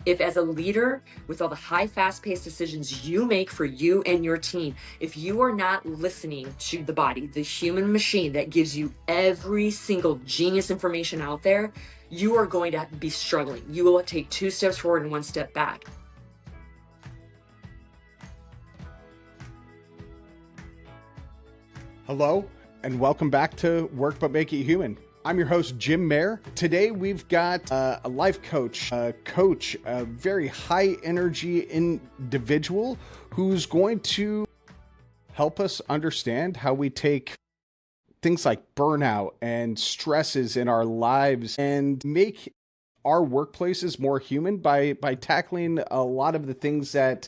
If as a leader, with all the high, fast-paced decisions you make for you and your team, if you are not listening to the body, the human machine that gives you every single genius information out there, you are going to be struggling. You will take 2 steps forward and 1 step back. Hello, and welcome back to Work But Make It Human. I'm your host, Jim Mayer. Today, we've got a life coach, a very high energy individual who's going to help us understand how we take things like burnout and stresses in our lives and make our workplaces more human by tackling a lot of the things that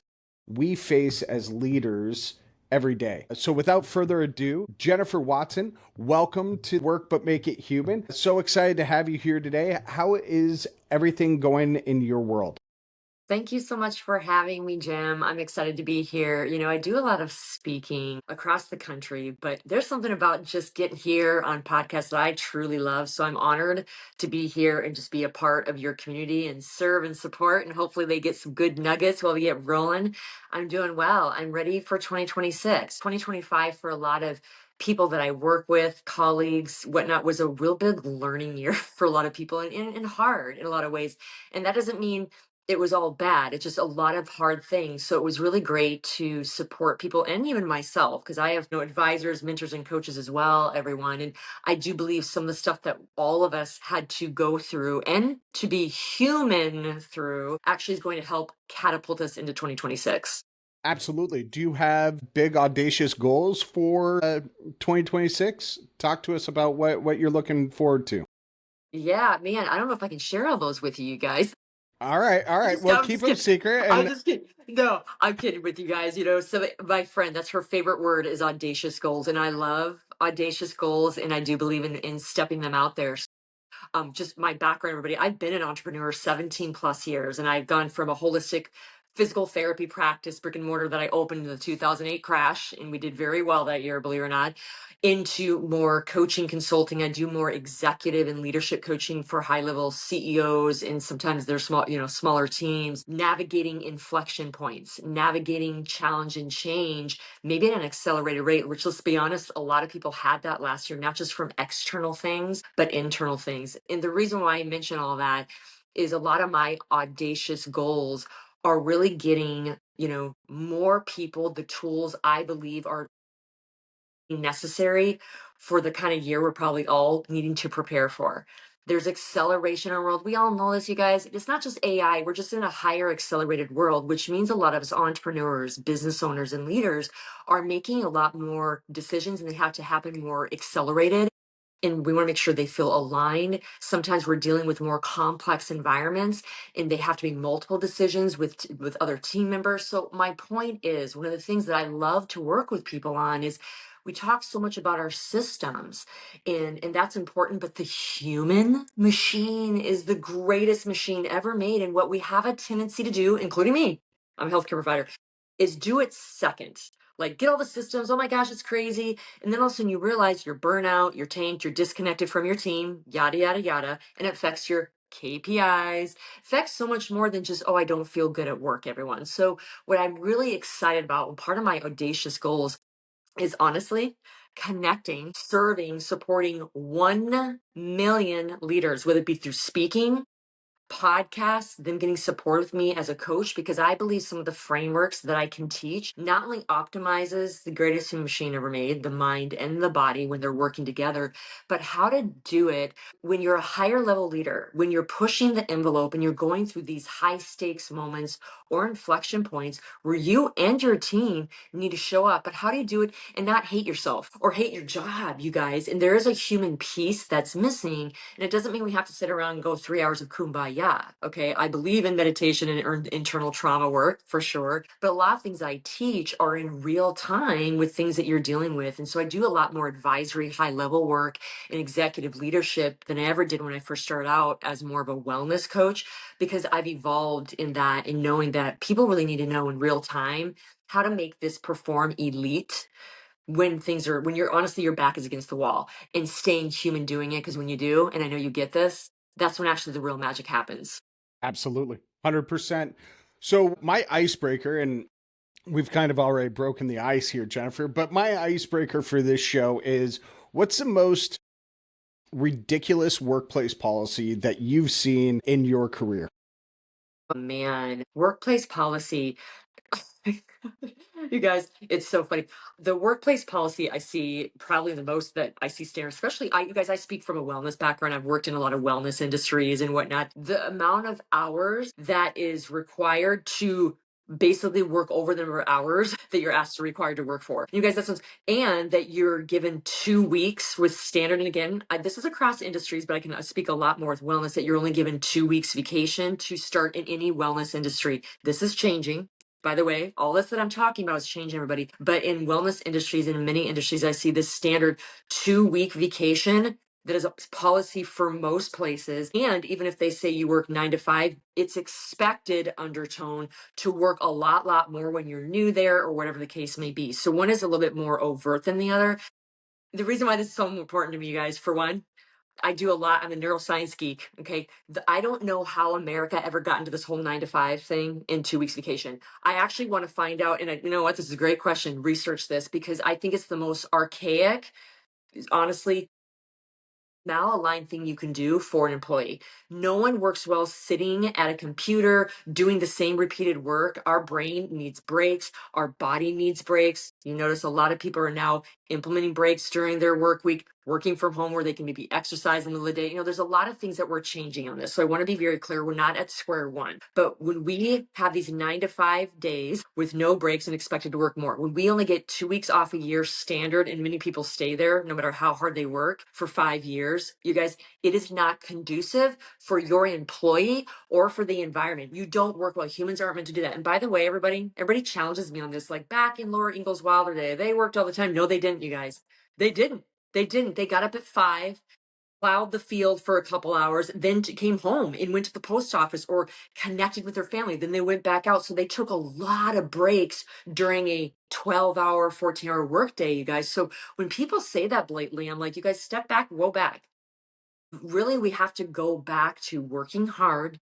we face as leaders every day. So without further ado, Jennifer Watson, welcome to Work But Make It Human. So excited to have you here today. How is everything going in your world? Thank you so much for having me, Jim. I'm excited to be here. I do a lot of speaking across the country, but there's something about just getting here on podcasts that I truly love. So I'm honored to be here and just be a part of your community and serve and support. And hopefully they get some good nuggets while we get rolling. I'm doing well. I'm ready for 2026. 2025 for a lot of people that I work with, colleagues, whatnot, was a real big learning year for a lot of people and hard in a lot of ways. And that doesn't mean it was all bad. It's just a lot of hard things. So it was really great to support people and even myself, because I have advisors, mentors, and coaches as well, everyone. And I do believe some of the stuff that all of us had to go through and to be human through actually is going to help catapult us into 2026. Absolutely. Do you have big, audacious goals for 2026? Talk to us about what you're looking forward to. Yeah, man, I don't know if I can share all those with you guys. All right, all right. Well, I'm keep just them kidding. secret. I'm And just kidding. No, I'm kidding with you guys. So my friend, that's her favorite word is audacious goals. And I love audacious goals. And I do believe in stepping them out there. Just my background, everybody, I've been an entrepreneur 17 plus years, and I've gone from a holistic physical therapy practice, brick and mortar, that I opened in the 2008 crash, and we did very well that year, believe it or not, into more coaching consulting. I do more executive and leadership coaching for high level CEOs, and sometimes they're smaller teams, navigating inflection points, navigating challenge and change, maybe at an accelerated rate, which, let's be honest, a lot of people had that last year, not just from external things, but internal things. And the reason why I mention all that is a lot of my audacious goals are really getting, more people the tools I believe are necessary for the kind of year we're probably all needing to prepare for. There's acceleration in our world. We all know this, you guys. It's not just AI. We're just in a higher accelerated world, which means a lot of us entrepreneurs, business owners, and leaders are making a lot more decisions, and they have to happen more accelerated. And we want to make sure they feel aligned. Sometimes we're dealing with more complex environments, and they have to be multiple decisions with other team members. So my point is, one of the things that I love to work with people on is we talk so much about our systems, and that's important, but the human machine is the greatest machine ever made. And what we have a tendency to do, including me, I'm a healthcare provider, is do it second. Like, get all the systems. Oh my gosh, it's crazy. And then all of a sudden you realize you're burnout, you're tanked, you're disconnected from your team, yada, yada, yada. And it affects your KPIs, affects so much more than just, oh, I don't feel good at work, everyone. So what I'm really excited about, and part of my audacious goals, is honestly connecting, serving, supporting 1 million leaders, whether it be through speaking, podcasts, them getting support with me as a coach, because I believe some of the frameworks that I can teach not only optimizes the greatest human machine ever made, the mind and the body when they're working together, but how to do it when you're a higher level leader, when you're pushing the envelope and you're going through these high stakes moments or inflection points where you and your team need to show up. But how do you do it and not hate yourself or hate your job, you guys? And there is a human piece that's missing. And it doesn't mean we have to sit around and go 3 hours of kumbaya. Okay. I believe in meditation and internal trauma work for sure. But a lot of things I teach are in real time with things that you're dealing with. And so I do a lot more advisory, high level work and executive leadership than I ever did when I first started out as more of a wellness coach, because I've evolved in that, in knowing that people really need to know in real time how to make this perform elite when you're honestly, your back is against the wall, and staying human doing it. Because when you do, and I know you get this, that's when actually the real magic happens. absolutely. 100%. So my icebreaker, and we've kind of already broken the ice here, Jennifer, but my icebreaker for this show is, what's the most ridiculous workplace policy that you've seen in your career? Oh, man, workplace policy. You guys, it's so funny. The workplace policy I see probably the most that I see standard, especially you guys, I speak from a wellness background. I've worked in a lot of wellness industries and whatnot. The amount of hours that is required to basically work over the number of hours that you're asked to required to work for. You guys, that's what's, and that you're given 2 weeks with standard. And again, this is across industries, but I can speak a lot more with wellness, that you're only given 2 weeks vacation to start in any wellness industry. This is changing. By the way, all this that I'm talking about is changing, everybody. But in wellness industries, in many industries, I see this standard 2 week vacation that is a policy for most places. And even if they say you work 9 to 5, it's expected undertone to work a lot more when you're new there or whatever the case may be. So one is a little bit more overt than the other. The reason why this is so important to me, you guys, for one, I do a lot. I'm a neuroscience geek. Okay. I don't know how America ever got into this whole 9 to 5 thing in 2 weeks vacation. I actually want to find out. And you know what? This is a great question. Research this, because I think it's the most archaic, honestly, malaligned thing you can do for an employee. No one works well sitting at a computer doing the same repeated work. Our brain needs breaks. Our body needs breaks. You notice a lot of people are now implementing breaks during their work week, working from home where they can maybe exercise in the middle of the day. You know, there's a lot of things that we're changing on this. So I want to be very clear. We're not at square one. But when we have these 9 to 5 days with no breaks and expected to work more, when we only get 2 weeks off a year standard, and many people stay there no matter how hard they work for 5 years, you guys, it is not conducive for your employee or for the environment. You don't work well. Humans aren't meant to do that. And by the way, everybody challenges me on this. Like back in Laura Ingalls Wilder day, they worked all the time. No, they didn't, you guys. They didn't. They didn't. They got up at 5, plowed the field for a couple hours, then came home and went to the post office or connected with their family. Then they went back out. So they took a lot of breaks during a 12-hour, 14-hour workday, you guys. So when people say that blatantly, I'm like, you guys step back, roll back. Really, we have to go back to working hard,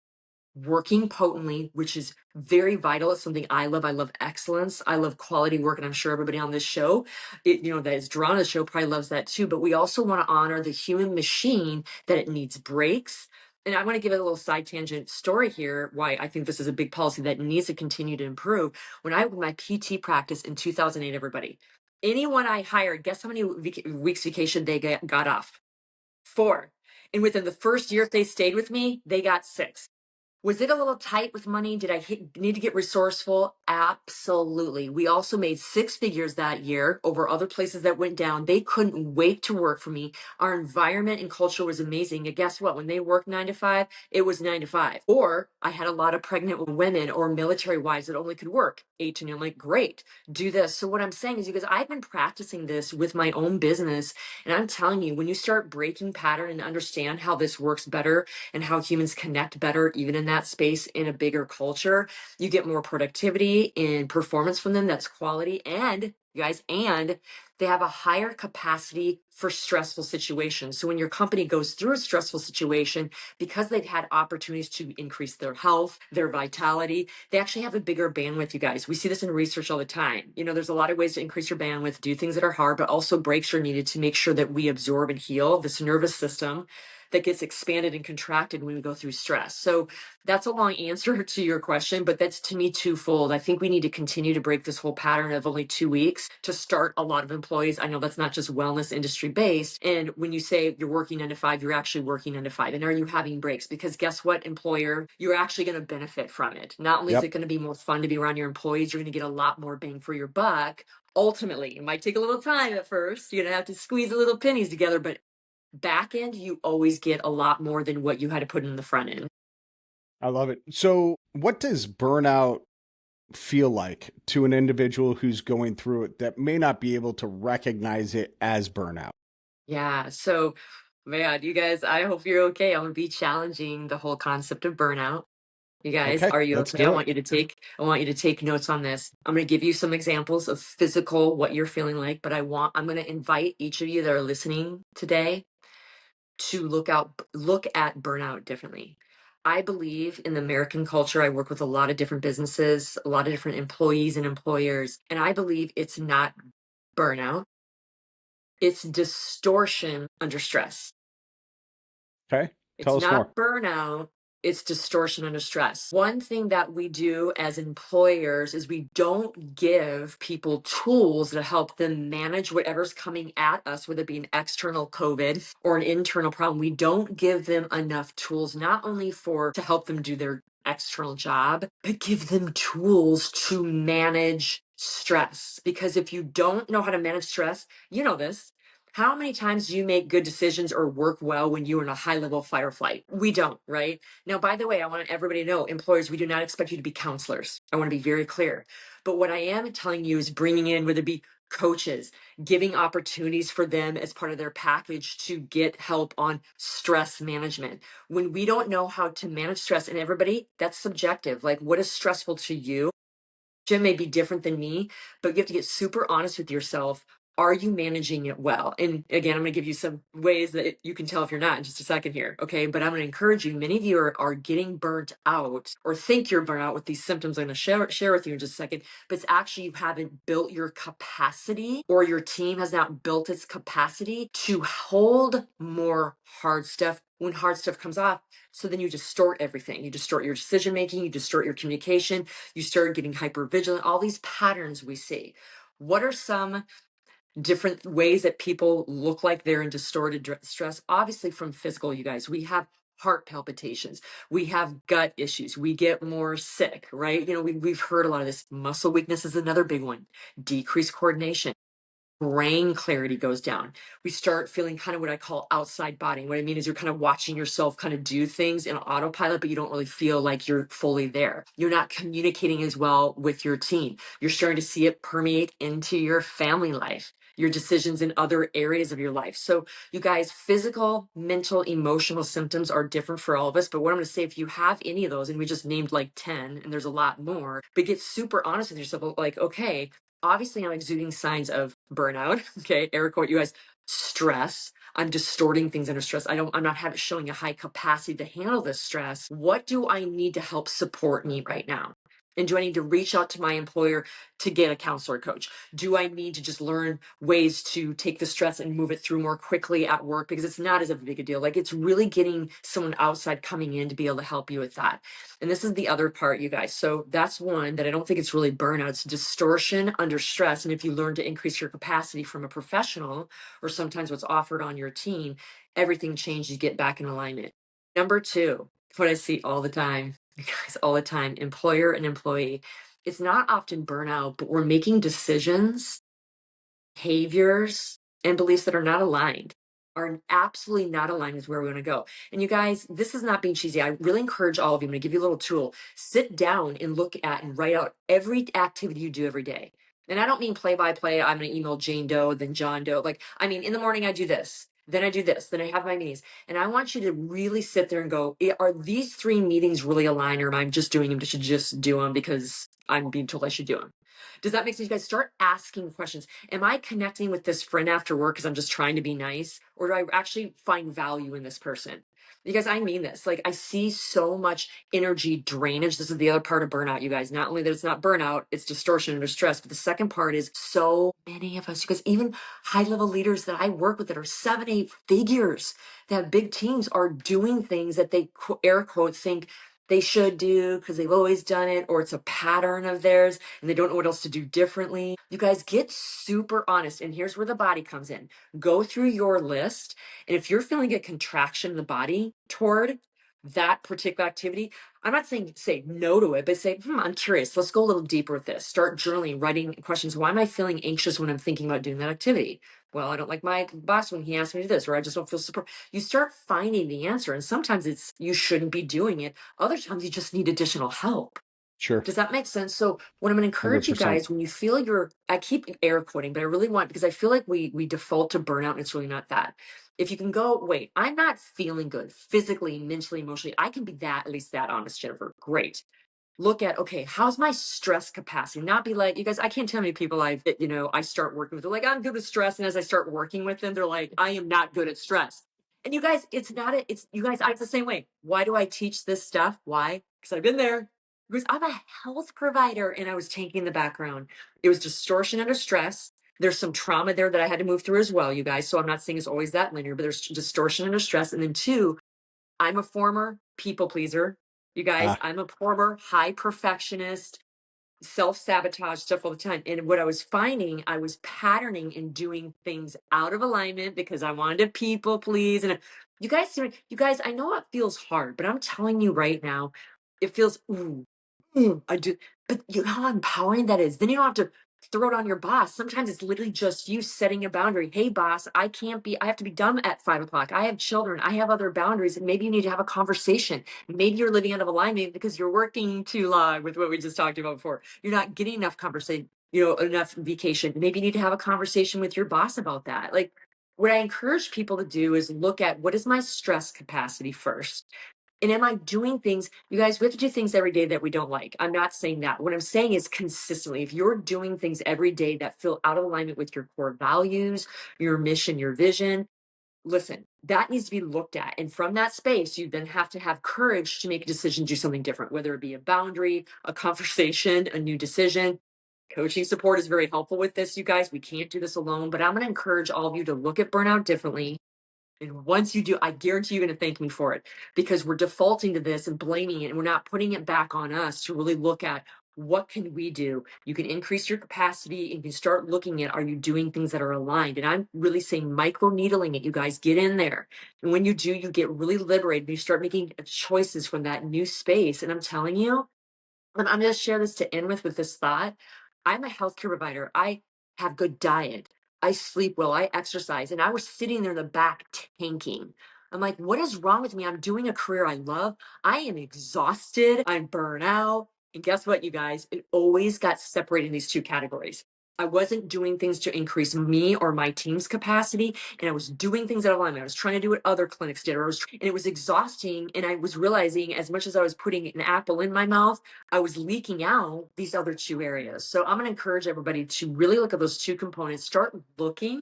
working potently, which is very vital. It's something I love. I love excellence. I love quality work. And I'm sure everybody on this show, that is drawn to the show probably loves that too. But we also want to honor the human machine, that it needs breaks. And I want to give a little side tangent story here, why I think this is a big policy that needs to continue to improve. When I had my PT practice in 2008, everybody, anyone I hired, guess how many weeks vacation they got off? 4. And within the first year, if they stayed with me, they got 6. Was it a little tight with money? Did I need to get resourceful? Absolutely. We also made 6 figures that year over other places that went down. They couldn't wait to work for me. Our environment and culture was amazing. And guess what? When they worked 9 to 5, it was 9 to 5. Or I had a lot of pregnant women or military wives that only could work 8 to 9. I'm like, great, do this. So what I'm saying is, you guys, I've been practicing this with my own business. And I'm telling you, when you start breaking pattern and understand how this works better and how humans connect better, even in that space in a bigger culture, you get more productivity and performance from them. That's quality. And you guys, and they have a higher capacity for stressful situations. So when your company goes through a stressful situation, because they've had opportunities to increase their health, their vitality, they actually have a bigger bandwidth, you guys. We see this in research all the time. There's a lot of ways to increase your bandwidth, do things that are hard, but also breaks are needed to make sure that we absorb and heal this nervous system that gets expanded and contracted when we go through stress. So that's a long answer to your question, but that's to me twofold. I think we need to continue to break this whole pattern of only 2 weeks to start a lot of employees. I know that's not just wellness industry based. And when you say you're working 9 to 5, you're actually working 9 to 5. And are you having breaks? Because guess what, employer, you're actually going to benefit from it. Not only is it Yep. going to be more fun to be around your employees, you're going to get a lot more bang for your buck. Ultimately, it might take a little time at first. You're going to have to squeeze the little pennies together, but back end, you always get a lot more than what you had to put in the front end. I love it. So, what does burnout feel like to an individual who's going through it that may not be able to recognize it as burnout? Yeah. So, man, you guys, I hope you're okay. I'm gonna be challenging the whole concept of burnout. You guys, Okay, are you let's okay? I do it. want you to take notes on this. I'm gonna give you some examples of physical, what you're feeling like, but I'm gonna invite each of you that are listening today to look at burnout differently. I believe in the American culture. I work with a lot of different businesses, a lot of different employees and employers, and I believe it's not burnout, it's distortion under stress. Okay. It's Tell us not more. burnout, it's distortion under stress. One thing that we do as employers is we don't give people tools to help them manage whatever's coming at us, whether it be an external COVID or an internal problem. We don't give them enough tools, not only for to help them do their external job, but give them tools to manage stress. Because if you don't know how to manage stress, you know this. How many times do you make good decisions or work well when you're in a high level fight or flight? We don't, right? Now, by the way, I want everybody to know, employers, we do not expect you to be counselors. I want to be very clear. But what I am telling you is bringing in, whether it be coaches, giving opportunities for them as part of their package to get help on stress management. When we don't know how to manage stress, and everybody, that's subjective. Like, what is stressful to you? Jim may be different than me, but you have to get super honest with yourself. Are you managing it well? And again, I'm going to give you some ways that you can tell if you're not in just a second here. Okay. But I'm going to encourage you. Many of you are getting burnt out or think you're burnt out with these symptoms I'm going to share with you in just a second. But it's actually you haven't built your capacity, or your team has not built its capacity to hold more hard stuff when hard stuff comes off. So then you distort everything. You distort your decision making, you distort your communication, you start getting hyper vigilant, all these patterns we see. What are some different ways that people look like they're in distorted stress? Obviously, from physical, you guys, we have heart palpitations, we have gut issues, we get more sick, right? We've heard a lot of this. Muscle weakness is another big one, decreased coordination, brain clarity goes down. We start feeling kind of what I call outside body. What I mean is you're kind of watching yourself kind of do things in autopilot, but you don't really feel like you're fully there. You're not communicating as well with your team. You're starting to see it permeate into your family life, your decisions in other areas of your life. So you guys, physical, mental, emotional symptoms are different for all of us. But what I'm going to say, if you have any of those, and we just named like 10, and there's a lot more, but get super honest with yourself. Like, okay, obviously I'm exuding signs of burnout. Okay. Air quote, you guys, stress. I'm distorting things under stress. I'm not showing a high capacity to handle this stress. What do I need to help support me right now? And do I need to reach out to my employer to get a counselor coach? Do I need to just learn ways to take the stress and move it through more quickly at work? Because it's not as big a deal. Like, it's really getting someone outside coming in to be able to help you with that. And this is the other part, you guys. So that's one that I don't think it's really burnout. It's distortion under stress. And if you learn to increase your capacity from a professional, or sometimes what's offered on your team, everything changes, you get back in alignment. Number two, what I see all the time, you guys, all the time, employer and employee, it's not often burnout, but we're making decisions, behaviors, and beliefs that are not aligned, are absolutely not aligned with where we want to go. And you guys, this is not being cheesy. I really encourage all of you. I'm going to give you a little tool. Sit down and look at and write out every activity you do every day. And I don't mean play by play. I'm going to email Jane Doe, then John Doe. Like, I mean, in the morning, I do this. Then I do this. Then I have my meetings. And I want you to really sit there and go, are these 3 meetings really aligned, or am I just doing them to just do them because I'm being told I should do them? Does that make sense? You guys, start asking questions. Am I connecting with this friend after work because I'm just trying to be nice? Or do I actually find value in this person? Because I mean this, like, I see so much energy drainage. This is the other part of burnout, you guys. Not only that it's not burnout, it's distortion under stress. But the second part is so many of us, because even high level leaders that I work with that are 7, 8 figures, that have big teams, are doing things that they air quote think they should do because they've always done it, or it's a pattern of theirs and they don't know what else to do differently. You guys, get super honest. And here's where the body comes in. Go through your list. And if you're feeling a contraction in the body toward that particular activity, I'm not saying say no to it, but say, I'm curious. Let's go a little deeper with this. Start journaling, writing questions. Why am I feeling anxious when I'm thinking about doing that activity? Well, I don't like my boss when he asks me to do this, or I just don't feel support. You start finding the answer. And sometimes it's you shouldn't be doing it. Other times you just need additional help. Sure. Does that make sense? So what I'm going to encourage you 100%. guys, when you feel I keep air quoting, but I really want, because I feel like we default to burnout and it's really not that. If you can go, wait, I'm not feeling good physically, mentally, emotionally. I can be that, at least that honest, Jennifer. Great. Look at, okay, how's my stress capacity? Not be like, you guys, I can't tell how many people I start working with. They're like, I'm good with stress. And as I start working with them, they're like, I am not good at stress. And you guys, it's not a, it's you guys, I'm the same way. Why do I teach this stuff? Why? Because I've been there. Because I'm a health provider and I was tanking the background. It was distortion under stress. There's some trauma there that I had to move through as well, you guys. So I'm not saying it's always that linear, but there's distortion under stress. And then two, I'm a former people pleaser. You guys, Ah, I'm a former high perfectionist, self-sabotage stuff all the time. And what I was finding, I was patterning and doing things out of alignment because I wanted to people please. And you guys, I know it feels hard, but I'm telling you right now, it feels ooh, I do, but you know how empowering that is. Then you don't have to throw it on your boss. Sometimes it's literally just you setting a boundary. Hey, boss, I have to be done at 5 o'clock. I have children. I have other boundaries. And maybe you need to have a conversation. Maybe you're living out of alignment because you're working too long with what we just talked about before. You're not getting enough conversation, enough vacation. Maybe you need to have a conversation with your boss about that. Like, what I encourage people to do is look at what is my stress capacity first. And am I doing things? You guys, we have to do things every day that we don't like. I'm not saying that. What I'm saying is consistently, if you're doing things every day that feel out of alignment with your core values, your mission, your vision, listen, that needs to be looked at. And from that space, you then have to have courage to make a decision, do something different, whether it be a boundary, a conversation, a new decision. Coaching support is very helpful with this, you guys. We can't do this alone, but I'm going to encourage all of you to look at burnout differently. And once you do, I guarantee you're going to thank me for it because we're defaulting to this and blaming it. And we're not putting it back on us to really look at what can we do? You can increase your capacity and you can start looking at, are you doing things that are aligned? And I'm really saying micro needling it. You guys get in there. And when you do, you get really liberated. You start making choices from that new space. And I'm telling you, I'm going to share this to end with this thought. I'm a healthcare provider. I have good diet. I sleep well. I exercise. And I was sitting there in the back tanking. I'm like, what is wrong with me? I'm doing a career I love. I am exhausted. I'm burnt out. And guess what, you guys? It always got separated in these two categories. I wasn't doing things to increase me or my team's capacity, and I was doing things out of alignment. I was trying to do what other clinics did, and it was exhausting. And I was realizing, as much as I was putting an apple in my mouth, I was leaking out these other two areas. So I'm going to encourage everybody to really look at those two components, start looking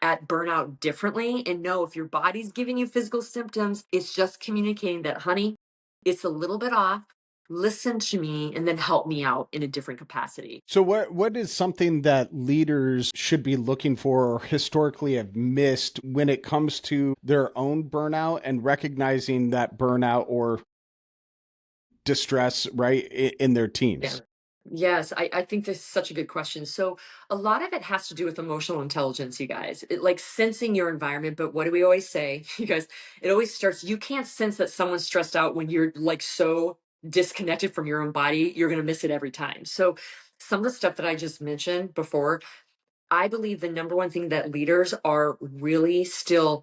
at burnout differently, and know if your body's giving you physical symptoms, it's just communicating that, honey, it's a little bit off. Listen to me and then help me out in a different capacity. so what is something that leaders should be looking for or historically have missed when it comes to their own burnout and recognizing that burnout or distress, right, in their Yeah. teams? Yes, I think this is such a good question. So a lot of it has to do with emotional intelligence, you guys. Like sensing your environment, but what do we always say? You guys, it always starts, you can't sense that someone's stressed out when you're like so disconnected from your own body. You're going to miss it every time. So some of the stuff that I just mentioned before, I believe the number one thing that leaders are really still,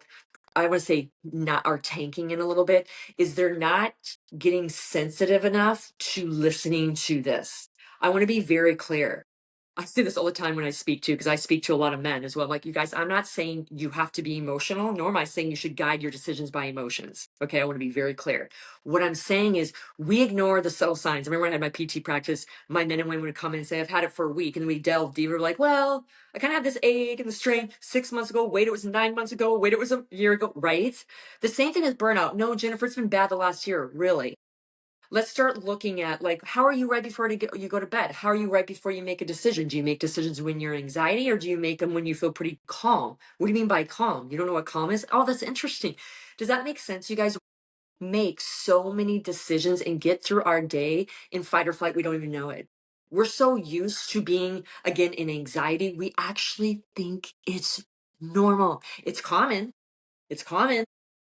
I want to say, not are tanking in a little bit, is they're not getting sensitive enough to listening to this. I want to be very clear. I say this all the time when I speak to, because I speak to a lot of men as well. I'm like, you guys, I'm not saying you have to be emotional, nor am I saying you should guide your decisions by emotions. Okay, I want to be very clear. What I'm saying is we ignore the subtle signs. I remember when I had my PT practice, my men and women would come in and say, I've had it for a week. And we delve deeper, we're like, well, I kind of had this ache and the strain 6 months ago. Wait, it was 9 months ago. Wait, it was a year ago, right? The same thing as burnout. No, Jennifer, it's been bad the last year. Really? Let's start looking at, like, how are you right before you go to bed? How are you right before you make a decision? Do you make decisions when you're in anxiety, or do you make them when you feel pretty calm? What do you mean by calm? You don't know what calm is? Oh, that's interesting. Does that make sense? You guys make so many decisions and get through our day in fight or flight. We don't even know it. We're so used to being, again, in anxiety. We actually think it's normal. It's common. It's common.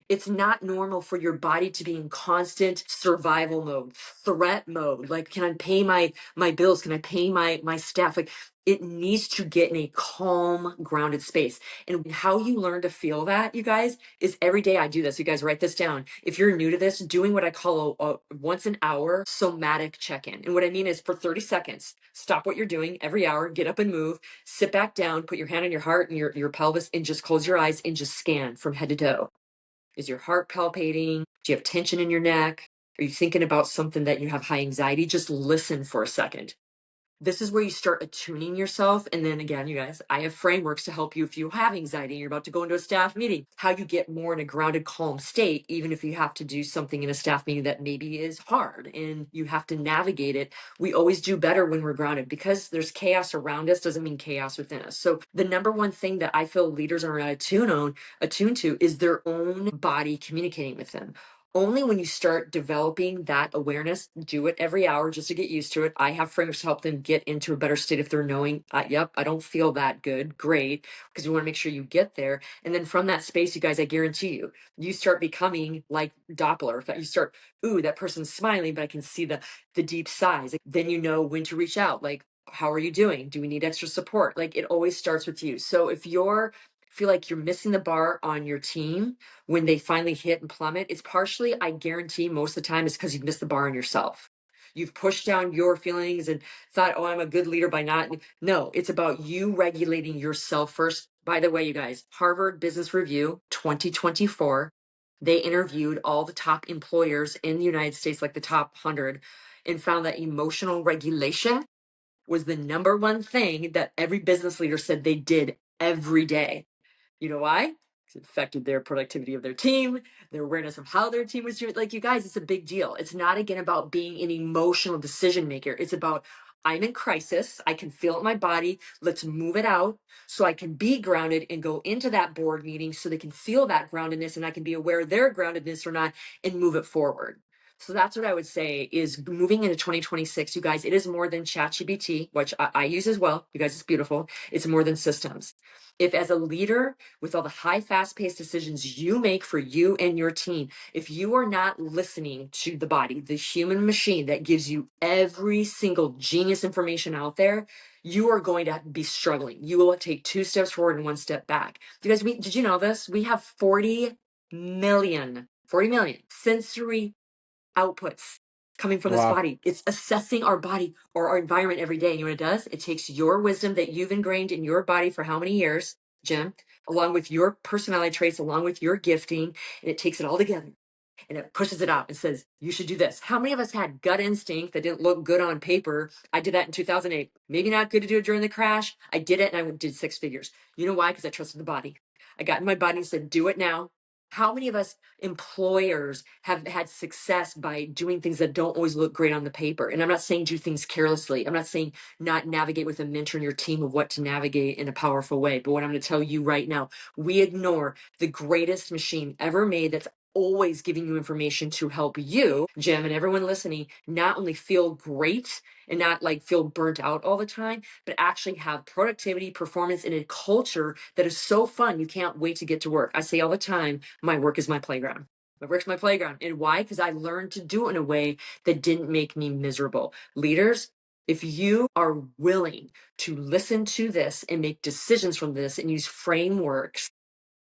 It's not normal for your body to be in constant survival mode, threat mode. Like, can I pay my bills? Can I pay my staff? Like, it needs to get in a calm, grounded space. And how you learn to feel that, you guys, is every day I do this. You guys write this down. If you're new to this, doing what I call a once an hour somatic check-in. And what I mean is, for 30 seconds, stop what you're doing every hour, get up and move, sit back down, put your hand on your heart and your pelvis, and just close your eyes and just scan from head to toe. Is your heart palpating? Do you have tension in your neck? Are you thinking about something that you have high anxiety? Just listen for a second. this is where you start attuning yourself. And then again, you guys, I have frameworks to help you if you have anxiety and you're about to go into a staff meeting, how you get more in a grounded, calm state, even if you have to do something in a staff meeting that maybe is hard and you have to navigate it. We always do better when we're grounded. Because there's chaos around us doesn't mean chaos within us. So the number one thing that I feel leaders are attuned to is their own body communicating with them. Only when you start developing that awareness, do it every hour just to get used to it. I have frameworks to help them get into a better state if they're knowing, yep, I don't feel that good. Great. Because we want to make sure you get there. And then from that space, you guys, I guarantee you, you start becoming like Doppler effect. You start, ooh, that person's smiling, but I can see the deep sighs. Then you know when to reach out. Like, how are you doing? Do we need extra support? Like, it always starts with you. So if you're feel like you're missing the bar on your team when they finally hit and plummet, it's partially, I guarantee most of the time, is because you've missed the bar on yourself. You've pushed down your feelings and thought, oh, I'm a good leader by not. No, it's about you regulating yourself first. By the way, you guys, Harvard Business Review 2024, they interviewed all the top employers in the United States, like the top 100, and found that emotional regulation was the number one thing that every business leader said they did every day. You know why? Because it affected their productivity of their team, their awareness of how their team was doing. Like, you guys, it's a big deal. It's not, again, about being an emotional decision maker. It's about, I'm in crisis. I can feel it in my body. Let's move it out so I can be grounded and go into that board meeting so they can feel that groundedness and I can be aware of their groundedness or not and move it forward. So that's what I would say is moving into 2026, you guys, it is more than ChatGPT, which I use as well. You guys, it's beautiful. It's more than systems. If as a leader, with all the high, fast-paced decisions you make for you and your team, if you are not listening to the body, the human machine that gives you every single genius information out there, you are going to be struggling. You will take 2 steps forward and 1 step back. You guys, did you know this? We have 40 million sensory outputs coming from this Wow. body. It's assessing our body or our environment every day. You know what it does? It takes your wisdom that you've ingrained in your body for how many years, Jim, along with your personality traits, along with your gifting, and it takes it all together and it pushes it out and says, you should do this. How many of us had gut instinct that didn't look good on paper? I did that in 2008. Maybe not good to do it during the crash. I did it and I did 6 figures. You know why? Because I trusted the body. I got in my body and said, do it now. How many of us employers have had success by doing things that don't always look great on the paper? And I'm not saying do things carelessly. I'm not saying not navigate with a mentor in your team of what to navigate in a powerful way. But what I'm going to tell you right now, we ignore the greatest machine ever made that's always giving you information to help you, Jim, and everyone listening, not only feel great and not like feel burnt out all the time, but actually have productivity, performance, and a culture that is so fun. You can't wait to get to work. I say all the time, my work is my playground. My work's my playground. And why? Because I learned to do it in a way that didn't make me miserable. Leaders, if you are willing to listen to this and make decisions from this and use frameworks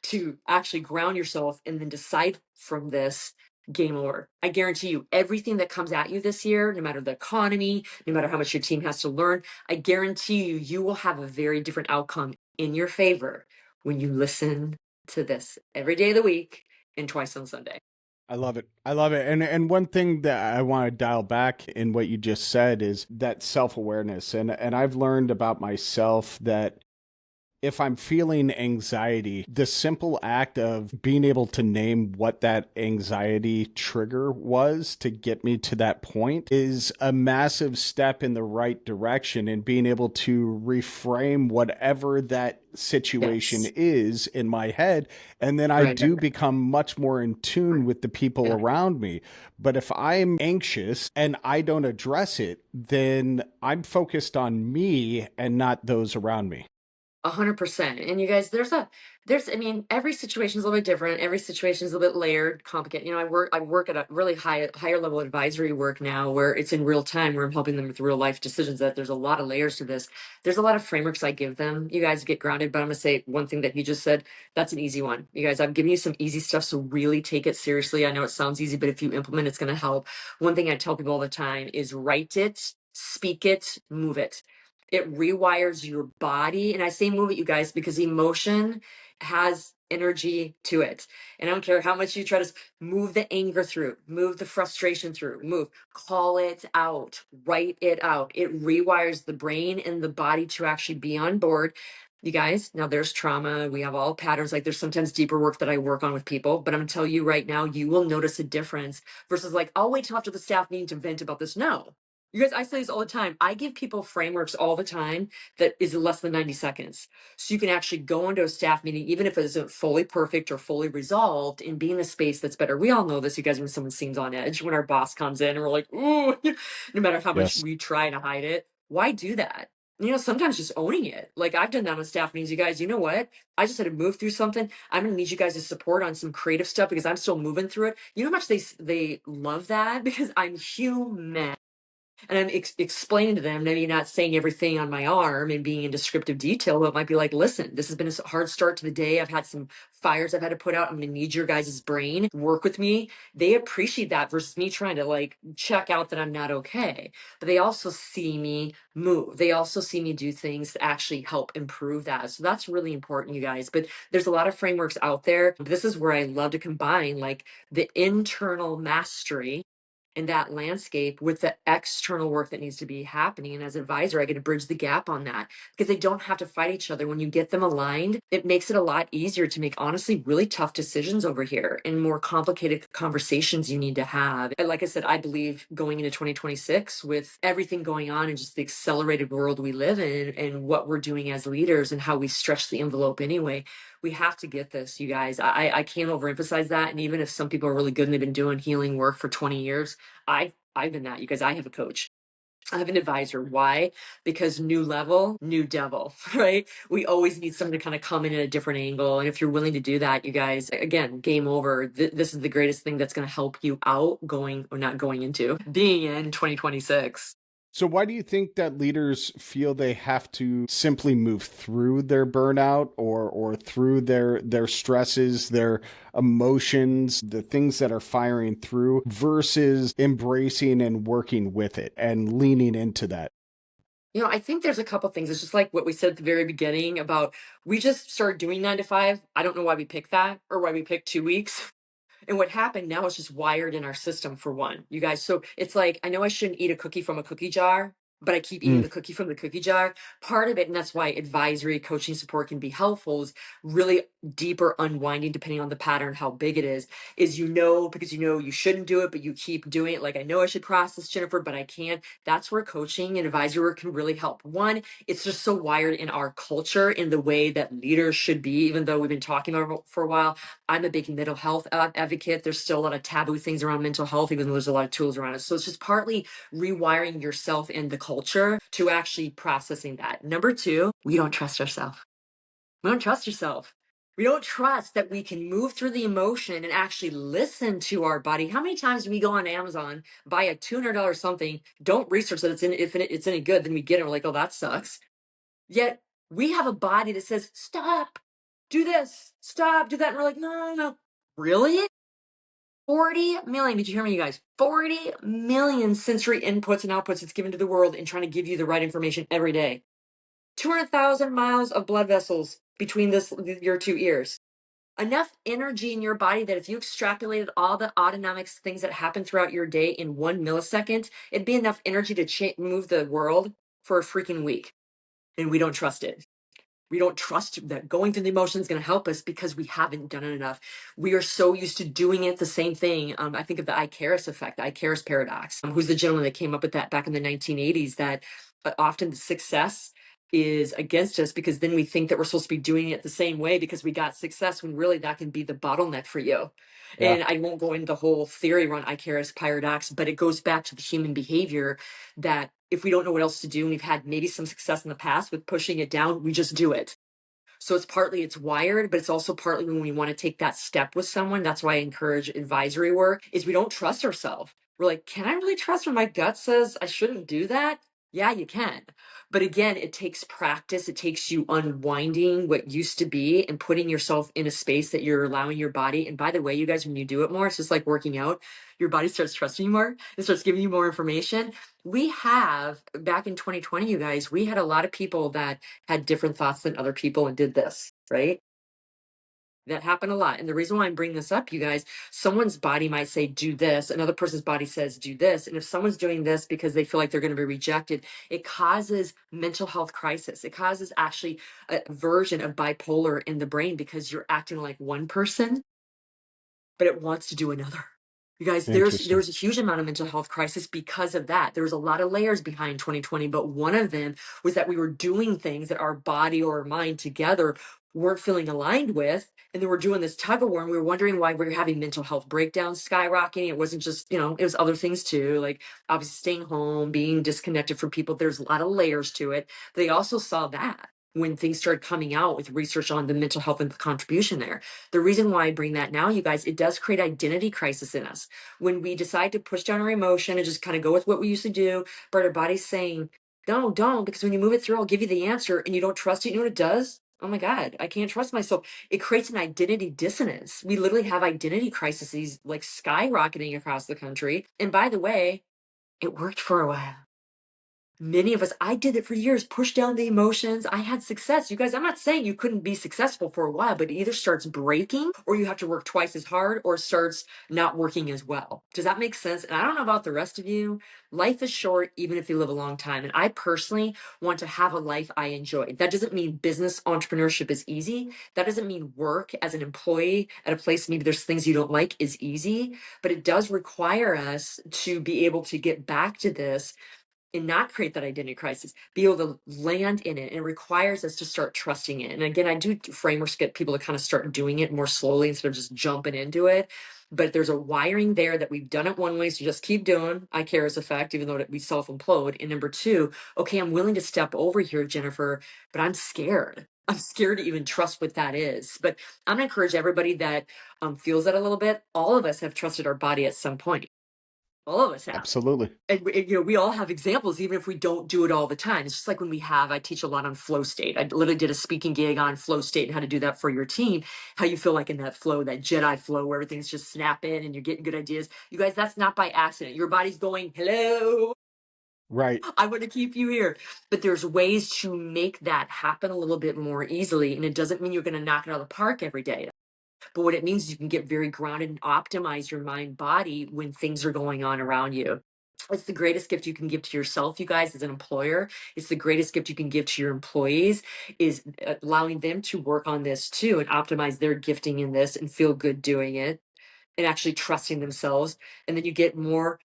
to actually ground yourself and then decide from this, game over. I guarantee you, everything that comes at you this year, no matter the economy, no matter how much your team has to learn, I guarantee you, you will have a very different outcome in your favor when you listen to this every day of the week and twice on Sunday. I love it. I love it. And one thing that I want to dial back in what you just said is that self-awareness. And I've learned about myself that if I'm feeling anxiety, the simple act of being able to name what that anxiety trigger was to get me to that point is a massive step in the right direction, and being able to reframe whatever that situation Yes. is in my head. And then I Right. do become much more in tune with the people Yeah. around me. But if I'm anxious and I don't address it, then I'm focused on me and not those around me. 100%. And you guys, I mean, every situation is a little bit different. Every situation is a little bit layered, complicated. You know, I work at a really higher level advisory work now where it's in real time, where I'm helping them with real life decisions, that there's a lot of layers to this. There's a lot of frameworks I give them. You guys get grounded, but I'm going to say one thing that you just said, that's an easy one. You guys, I've given you some easy stuff. So really take it seriously. I know it sounds easy, but if you implement, it's going to help. One thing I tell people all the time is write it, speak it, move it. It rewires your body. And I say move it, you guys, because emotion has energy to it. And I don't care how much you try to move the anger through, move the frustration through, call it out, write it out. It rewires the brain and the body to actually be on board. You guys, now there's trauma. We have all patterns. Like there's sometimes deeper work that I work on with people, but I'm gonna tell you right now, you will notice a difference versus like, I'll wait till after the staff meeting to vent about this. No. You guys, I say this all the time. I give people frameworks all the time that is less than 90 seconds. So you can actually go into a staff meeting, even if it isn't fully perfect or fully resolved, and be in a space that's better. We all know this, you guys, when someone seems on edge, when our boss comes in and we're like, ooh, no matter how much Yes. we try to hide it. Why do that? Sometimes just owning it. Like I've done that on staff meetings. You guys, you know what? I just had to move through something. I'm gonna need you guys to support on some creative stuff because I'm still moving through it. You know how much they love that because I'm human. And I'm explaining to them, maybe not saying everything on my arm and being in descriptive detail, but it might be like, listen, this has been a hard start to the day. I've had some fires I've had to put out. I'm going to need your guys' brain. Work with me. They appreciate that versus me trying to like check out that I'm not okay. But they also see me move. They also see me do things that actually help improve that. So that's really important, you guys. But there's a lot of frameworks out there. This is where I love to combine like the internal mastery in that landscape with the external work that needs to be happening. And as an advisor, I get to bridge the gap on that because they don't have to fight each other. When you get them aligned, it makes it a lot easier to make honestly really tough decisions over here and more complicated conversations you need to have. And like I said, I believe going into 2026 with everything going on and just the accelerated world we live in and what we're doing as leaders and how we stretch the envelope anyway, we have to get this, you guys. I can't overemphasize that. And even if some people are really good and they've been doing healing work for 20 years, I've been that, you guys. I have a coach. I have an advisor. Why? Because new level, new devil, right? We always need someone to kind of come in at a different angle. And if you're willing to do that, you guys, again, game over. This is the greatest thing that's going to help you out going or not going into being in 2026. So why do you think that leaders feel they have to simply move through their burnout or through their stresses, their emotions, the things that are firing through versus embracing and working with it and leaning into that? I think there's a couple things. It's just like what we said at the very beginning about we just started doing 9 to 5. I don't know why we picked that or why we picked 2 weeks. And what happened now is just wired in our system for one, you guys. So it's like, I know I shouldn't eat a cookie from a cookie jar, but I keep eating Mm, the cookie from the cookie jar. Part of it, and that's why advisory coaching support can be helpful, is really deeper unwinding depending on the pattern, how big it is because you shouldn't do it, but you keep doing it. Like, I know I should cross this, Jennifer, but I can't. That's where coaching and advisory work can really help. One, it's just so wired in our culture in the way that leaders should be, even though we've been talking about it for a while. I'm a big mental health advocate. There's still a lot of taboo things around mental health, even though there's a lot of tools around it. So it's just partly rewiring yourself and the culture to actually processing that. Number two, we don't trust ourselves. We don't trust yourself. We don't trust that we can move through the emotion and actually listen to our body. How many times do we go on Amazon, buy a $200 something, don't research that if it's any good, then we get it. We're like, oh, that sucks. Yet we have a body that says, stop, do this, stop, do that. And we're like, no, no, no. Really? 40 million, did you hear me, you guys? 40 million sensory inputs and outputs it's given to the world in trying to give you the right information every day. 200,000 miles of blood vessels between your two ears. Enough energy in your body that if you extrapolated all the autonomic things that happen throughout your day in 1 millisecond, it'd be enough energy to move the world for a freaking week. And we don't trust it. We don't trust that going through the emotions is going to help us because we haven't done it enough. We are so used to doing it the same thing. I think of the Icarus effect, the Icarus paradox. Who's the gentleman that came up with that back in the 1980s? That often the success is against us because then we think that we're supposed to be doing it the same way because we got success when really that can be the bottleneck for you. yeah. And I won't go into the whole theory around Icarus paradox, but it goes back to the human behavior that if we don't know what else to do and we've had maybe some success in the past with pushing it down, we just do it. So it's wired, but it's also partly when we want to take that step with someone. That's why I encourage advisory work is we don't trust ourselves. We're like, can I really trust when my gut says I shouldn't do that? Yeah, you can. But again, it takes practice. It takes you unwinding what used to be and putting yourself in a space that you're allowing your body. And by the way, you guys, when you do it more, it's just like working out. Your body starts trusting you more. It starts giving you more information. We have, back in 2020, you guys, we had a lot of people that had different thoughts than other people and did this, right? That happen a lot. And the reason why I'm bringing this up, you guys, someone's body might say, do this. Another person's body says, do this. And if someone's doing this because they feel like they're going to be rejected, it causes mental health crisis. It causes actually a version of bipolar in the brain because you're acting like one person but it wants to do another. You guys, there Interesting. was a huge amount of mental health crisis because of that. There was a lot of layers behind 2020, but one of them was that we were doing things that our body or our mind together weren't feeling aligned with. And then we're doing this tug of war and we were wondering why we were having mental health breakdowns skyrocketing. It wasn't just, it was other things too, like obviously staying home, being disconnected from people. There's a lot of layers to it. They also saw that when things started coming out with research on the mental health and the contribution there. The reason why I bring that now, you guys, it does create identity crisis in us. When we decide to push down our emotion and just kind of go with what we used to do, but our body's saying, no, don't, because when you move it through, I'll give you the answer and you don't trust it. You know what it does? Oh my God, I can't trust myself. It creates an identity dissonance. We literally have identity crises like skyrocketing across the country. And by the way, it worked for a while. Many of us, I did it for years, push down the emotions. I had success. You guys, I'm not saying you couldn't be successful for a while, but it either starts breaking or you have to work twice as hard or starts not working as well. Does that make sense? And I don't know about the rest of you. Life is short, even if you live a long time. And I personally want to have a life I enjoy. That doesn't mean business entrepreneurship is easy. That doesn't mean work as an employee at a place, maybe there's things you don't like, is easy, but it does require us to be able to get back to this and not create that identity crisis, be able to land in it. And it requires us to start trusting it. And again, I do frameworks get people to kind of start doing it more slowly instead of just jumping into it. But there's a wiring there that we've done it one way, so just keep doing ICARES effect, even though we self-implode. And number two, okay, I'm willing to step over here, Jennifer, but I'm scared. I'm scared to even trust what that is. But I'm gonna encourage everybody that feels that a little bit. All of us have trusted our body at some point. All of us have. Absolutely. And we all have examples, even if we don't do it all the time. It's just like when I teach a lot on flow state. I literally did a speaking gig on flow state and how to do that for your team, how you feel like in that flow, that Jedi flow where everything's just snapping and you're getting good ideas. You guys, that's not by accident. Your body's going, hello, Right. I want to keep you here. But there's ways to make that happen a little bit more easily. And it doesn't mean you're going to knock it out of the park every day. But what it means is you can get very grounded and optimize your mind body when things are going on around you. It's the greatest gift you can give to yourself, you guys, as an employer. It's the greatest gift you can give to your employees, is allowing them to work on this too and optimize their gifting in this and feel good doing it and actually trusting themselves. And then you get more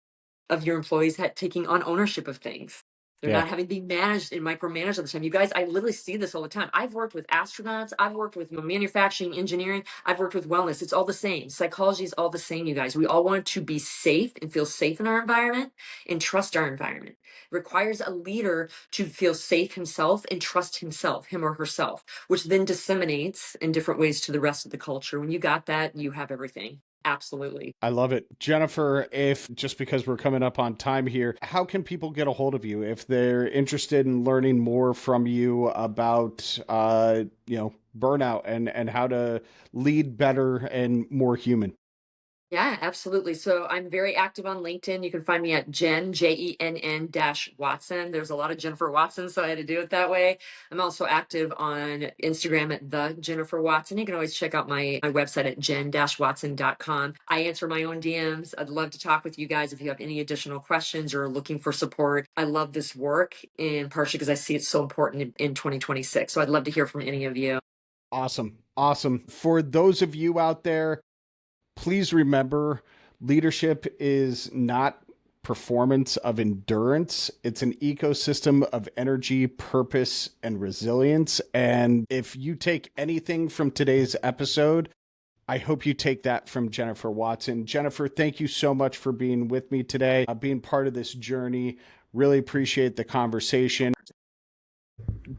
of your employees taking on ownership of things. They're Yeah. not having to be managed and micromanaged all the time. You guys, I literally see this all the time. I've worked with astronauts. I've worked with manufacturing, engineering. I've worked with wellness. It's all the same. Psychology is all the same, you guys. We all want to be safe and feel safe in our environment and trust our environment. It requires a leader to feel safe himself and trust himself, him or herself, which then disseminates in different ways to the rest of the culture. When you got that, you have everything. Absolutely. I love it. Jennifer, if just because we're coming up on time here, how can people get a hold of you if they're interested in learning more from you about, burnout and how to lead better and more human? Yeah, absolutely. So I'm very active on LinkedIn. You can find me at Jenn dash Watson. There's a lot of Jennifer Watson, so I had to do it that way. I'm also active on Instagram at the Jennifer Watson. You can always check out my website at jen-watson.com. I answer my own DMs. I'd love to talk with you guys if you have any additional questions or are looking for support. I love this work, and partially because I see it's so important in 2026. So I'd love to hear from any of you. Awesome. Awesome. For those of you out there, please remember, leadership is not performance of endurance. It's an ecosystem of energy, purpose, and resilience. And if you take anything from today's episode, I hope you take that from Jennifer Watson. Jennifer, thank you so much for being with me today, being part of this journey. Really appreciate the conversation.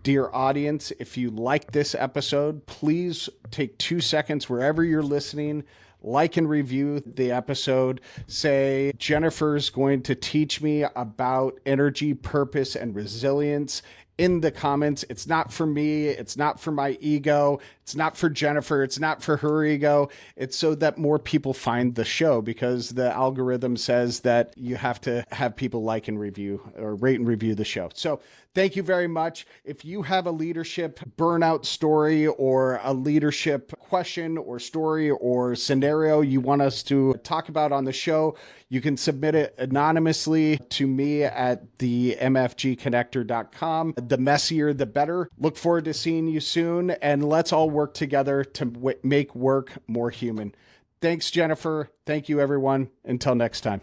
Dear audience, if you like this episode, please take 2 seconds wherever you're listening, like and review the episode. Say, Jennifer's going to teach me about energy, purpose, and resilience in the comments. It's not for me. It's not for my ego. It's not for Jennifer. It's not for her ego. It's so that more people find the show, because the algorithm says that you have to have people like and review or rate and review the show. So thank you very much. If you have a leadership burnout story or a leadership question or story or scenario you want us to talk about on the show, you can submit it anonymously to me at the mfgconnector.com. The messier, the better. Look forward to seeing you soon, and let's all work together to make work more human. Thanks, Jennifer. Thank you, everyone. Until next time.